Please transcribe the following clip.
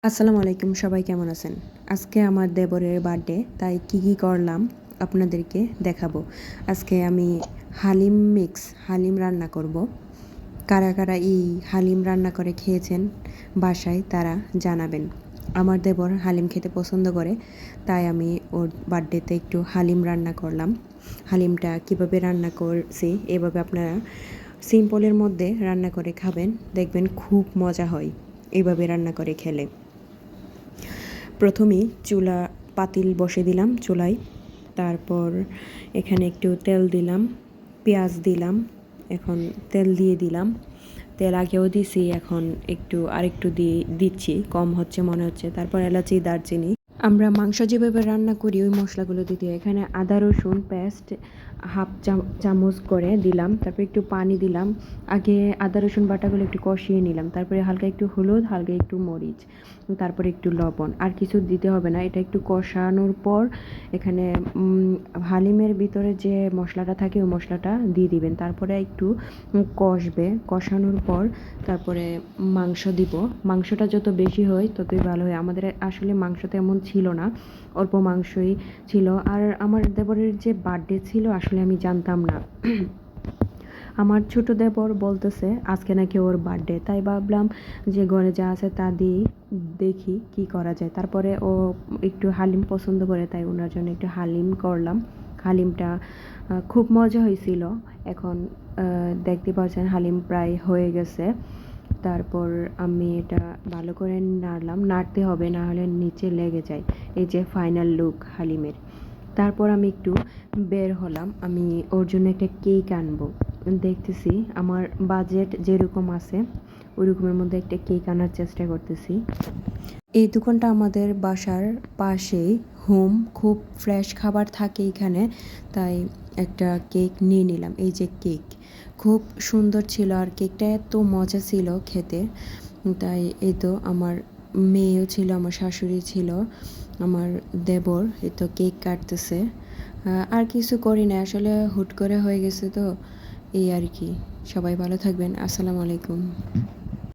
আসসালামু আলাইকুম, সবাই কেমন আছেন? আজকে আমার দেবরের বার্থডে, তাই কি করলাম আপনাদেরকে দেখাবো। আজকে আমি হালিম রান্না করব। কারা কারা এই হালিম রান্না করে খেয়েছেন বাসায় তারা জানাবেন। আমার দেবর হালিম খেতে পছন্দ করে, তাই আমি ওর বার্থডেতে একটু হালিম রান্না করলাম। হালিমটা কিভাবে রান্না করছি এভাবে আপনারা সিম্পলের মধ্যে রান্না করে খাবেন, দেখবেন খুব মজা হয় এভাবে রান্না করে খেলে। প্রথমেই পাতিল বসে দিলাম চুলায়, তারপর এখানে একটু তেল দিলাম, পেঁয়াজ দিলাম, এখন তেল দিয়ে দিলাম। তেল আগেও দিছি, এখন আরেকটু দিচ্ছি, কম হচ্ছে মনে হচ্ছে। তারপর এলাচি, দারচিনি। আমরা মাংস যেভাবে রান্না করি ওই মশলাগুলো দিতে হয়। এখানে আদা রসুন পেস্ট হাফ চামচ করে দিলাম, তারপর একটু পানি দিলাম। আগে আদা রসুন বাটাগুলো একটু কষিয়ে নিলাম, তারপরে হালকা একটু হলুদ, হালকা একটু মরিচ, তারপরে একটু লবণ। আর কিছু দিতে হবে না, এটা একটু কষানোর পর এখানে হালিমের ভিতরে যে মশলাটা থাকে ওই মশলাটা দিয়ে দিবেন। তারপরে একটু কষানোর পর তারপরে মাংস দিব। মাংসটা যত বেশি হয় ততই ভালো হয়। আমাদের আসলে মাংস তেমন ছিল না, অল্প মাংসই ছিল। আর আমার দেবরের যে বার্থডে ছিল আসলে আমি জানতাম না। আমার ছোট দেবর বলতেছে আজকে নাকি ওর বার্থডে, তাই ভাবলাম যে ঘরে যা আছে তা দিয়ে দেখি কি করা যায়। তারপরে ও একটু হালিম পছন্দ করে, তাই ওনার জন্য একটু হালিম করলাম। হালিমটা খুব মজা হয়েছিল। এখন দেখতে পাচ্ছেন হালিম প্রায় হয়ে গেছে। তারপর আমি এটা ভালো করে নাড়তে হবে, না হলে নিচে লেগে যায়। এই যে ফাইনাল লুক হালিমের। তারপর আমি একটু বের হলাম, আমি ওর জন্য একটা কেক আনবো। দেখতেছি আমার বাজেট যেরকম আছে ওই রকমের মধ্যে একটা কেক আনার চেষ্টা করতেছি। এই দোকানটা আমাদের বাসার পাশেই, খুব ফ্রেশ খাবার থাকে এখানে, তাই একটা কেক নিয়ে নিলাম। এই যে কেক খুব সুন্দর ছিল, আর কেকটা এত মজা ছিল খেতে। তাই এই তো আমার মেয়েও ছিল, আমার শাশুড়ি ছিল, আমার দেবর এই তো কেক কাটতেছে। আর কিছু করি না, আসলে হুট করে হয়ে গেছে তো, এই আর কি। সবাই ভালো থাকবেন। আসসালামু আলাইকুম।